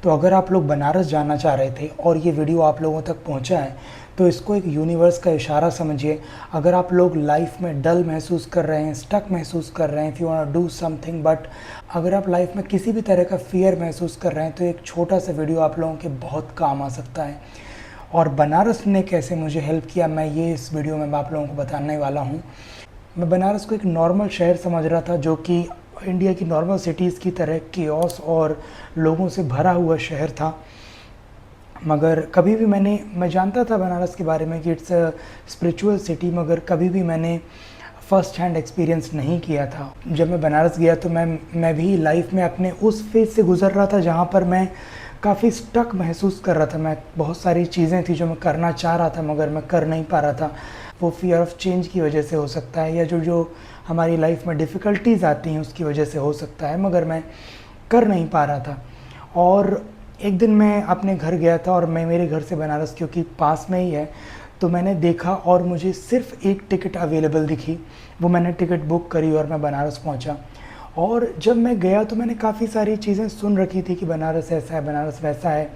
तो अगर आप लोग बनारस जाना चाह रहे थे और ये वीडियो आप लोगों तक पहुंचा है तो इसको एक यूनिवर्स का इशारा समझिए। अगर आप लोग लाइफ में डल महसूस कर रहे हैं, स्टक महसूस कर रहे हैं, if you want to do something, but अगर आप लाइफ में किसी भी तरह का फियर महसूस कर रहे हैं तो एक छोटा सा वीडियो आप लोगों के बहुत काम आ सकता है। और बनारस ने कैसे मुझे हेल्प किया, मैं ये इस वीडियो में आप लोगों को बताने वाला हूँ। मैं बनारस को एक नॉर्मल शहर समझ रहा था, जो कि इंडिया की नॉर्मल सिटीज़ की तरह केओस और लोगों से भरा हुआ शहर था। मगर कभी भी मैं जानता था बनारस के बारे में कि इट्स अ स्पिरिचुअल सिटी, मगर कभी भी मैंने फ़र्स्ट हैंड एक्सपीरियंस नहीं किया था। जब मैं बनारस गया तो मैं भी लाइफ में अपने उस फेज़ से गुज़र रहा था जहाँ पर मैं काफ़ी स्टक महसूस कर रहा था। मैं बहुत सारी चीज़ें थी जो मैं करना चाह रहा था मगर मैं कर नहीं पा रहा था। वो फियर ऑफ चेंज की वजह से हो सकता है, या जो हमारी लाइफ में डिफ़िकल्टीज़ आती हैं उसकी वजह से हो सकता है, मगर मैं कर नहीं पा रहा था। और एक दिन मैं अपने घर गया था, और मैं मेरे घर से बनारस क्योंकि पास में ही है, तो मैंने देखा और मुझे सिर्फ एक टिकट अवेलेबल दिखी। वो मैंने टिकट बुक करी और मैं बनारस पहुंचा। और जब मैं गया तो मैंने काफ़ी सारी चीज़ें सुन रखी थी कि बनारस ऐसा है, बनारस वैसा है,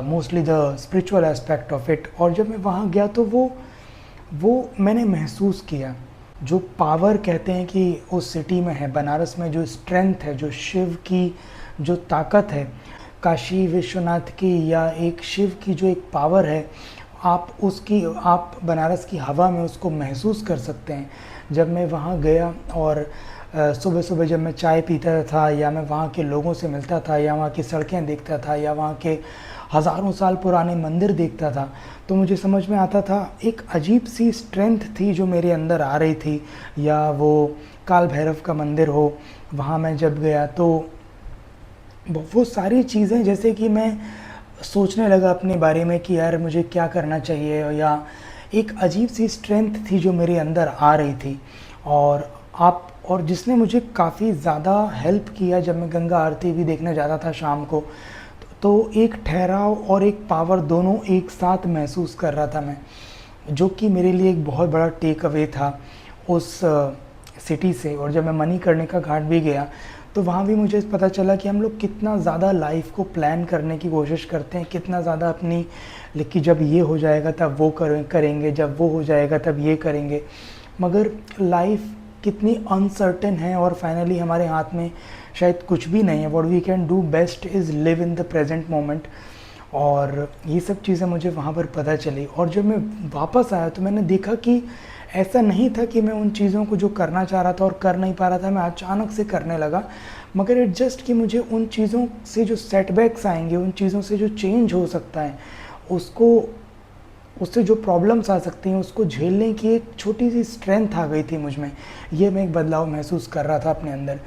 mostly the spiritual aspect of it. और जब मैं वहाँ गया तो वो मैंने महसूस किया, जो पावर कहते हैं कि उस सिटी में है, बनारस में जो स्ट्रेंथ है, जो शिव की जो ताकत है, काशी विश्वनाथ की या एक शिव की जो एक पावर है, आप बनारस की हवा में उसको महसूस कर सकते हैं। जब मैं वहाँ गया और सुबह सुबह जब मैं चाय पीता था, या मैं वहाँ के लोगों से मिलता था, या वहाँ की सड़कें देखता था, या वहाँ के हज़ारों साल पुराने मंदिर देखता था, तो मुझे समझ में आता था एक अजीब सी स्ट्रेंथ थी जो मेरे अंदर आ रही थी। या वो काल भैरव का मंदिर हो, वहाँ मैं जब गया तो वो सारी चीज़ें, जैसे कि मैं सोचने लगा अपने बारे में कि यार मुझे क्या करना चाहिए, या एक अजीब सी स्ट्रेंथ थी जो मेरे अंदर आ रही थी। और जिसने मुझे काफ़ी ज़्यादा हेल्प किया। जब मैं गंगा आरती भी देखने जाता था शाम को, तो एक ठहराव और एक पावर दोनों एक साथ महसूस कर रहा था मैं, जो कि मेरे लिए एक बहुत बड़ा टेक अवे था उस सिटी से। और जब मैं मणिकर्णिका घाट भी गया तो वहाँ भी मुझे पता चला कि हम लोग कितना ज़्यादा लाइफ को प्लान करने की कोशिश करते हैं, कितना ज़्यादा अपनी कि जब ये हो जाएगा तब वो करेंगे, जब वो हो जाएगा तब ये करेंगे। मगर लाइफ कितनी अनसर्टेन है और फाइनली हमारे हाथ में शायद कुछ भी नहीं है। What we can do best is live in the present moment. और ये सब चीज़ें मुझे वहाँ पर पता चली। और जब मैं वापस आया तो मैंने देखा कि ऐसा नहीं था कि मैं उन चीज़ों को जो करना चाह रहा था और कर नहीं पा रहा था मैं अचानक से करने लगा, मगर इट जस्ट कि मुझे उन चीज़ों से जो सेटबैक्स आएंगे, उन चीज़ों से जो चेंज हो सकता है, उससे जो प्रॉब्लम्स आ सकती हैं उसको झेलने की एक छोटी सी स्ट्रेंथ आ गई थी मुझ में। ये मैं एक बदलाव महसूस कर रहा था अपने अंदर।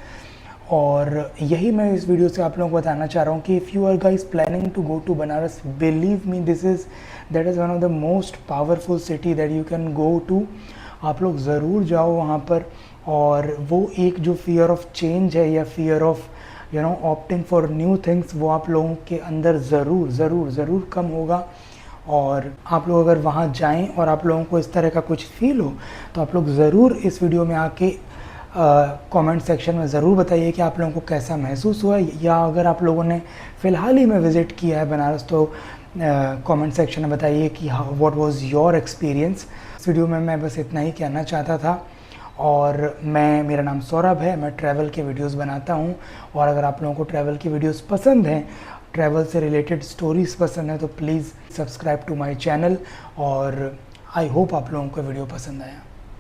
और यही मैं इस वीडियो से आप लोगों को बताना चाह रहा हूँ कि if you are guys planning to go to Banaras, believe me that is one of the most powerful city that you can go to. आप लोग ज़रूर जाओ वहाँ पर। और वो एक जो फियर ऑफ चेंज है, या fear of opting for new things, वो आप लोगों के अंदर ज़रूर ज़रूर ज़रूर कम होगा। और आप लोग अगर वहाँ जाएं और आप लोगों को इस तरह का कुछ फील हो तो आप लोग ज़रूर इस वीडियो में आके कमेंट सेक्शन में ज़रूर बताइए कि आप लोगों को कैसा महसूस हुआ। या अगर आप लोगों ने फ़िलहाल ही में विज़िट किया है बनारस तो कमेंट सेक्शन में बताइए कि व्हाट वाज योर एक्सपीरियंस। इस वीडियो में मैं बस इतना ही कहना चाहता था। और मेरा नाम सौरभ है, मैं ट्रैवल के वीडियोस बनाता हूँ। और अगर आप लोगों को ट्रैवल की वीडियोस पसंद हैं, ट्रैवल से रिलेटेड स्टोरीज़ पसंद है, तो please subscribe to my channel. और आई होप आप लोगों को वीडियो पसंद आया।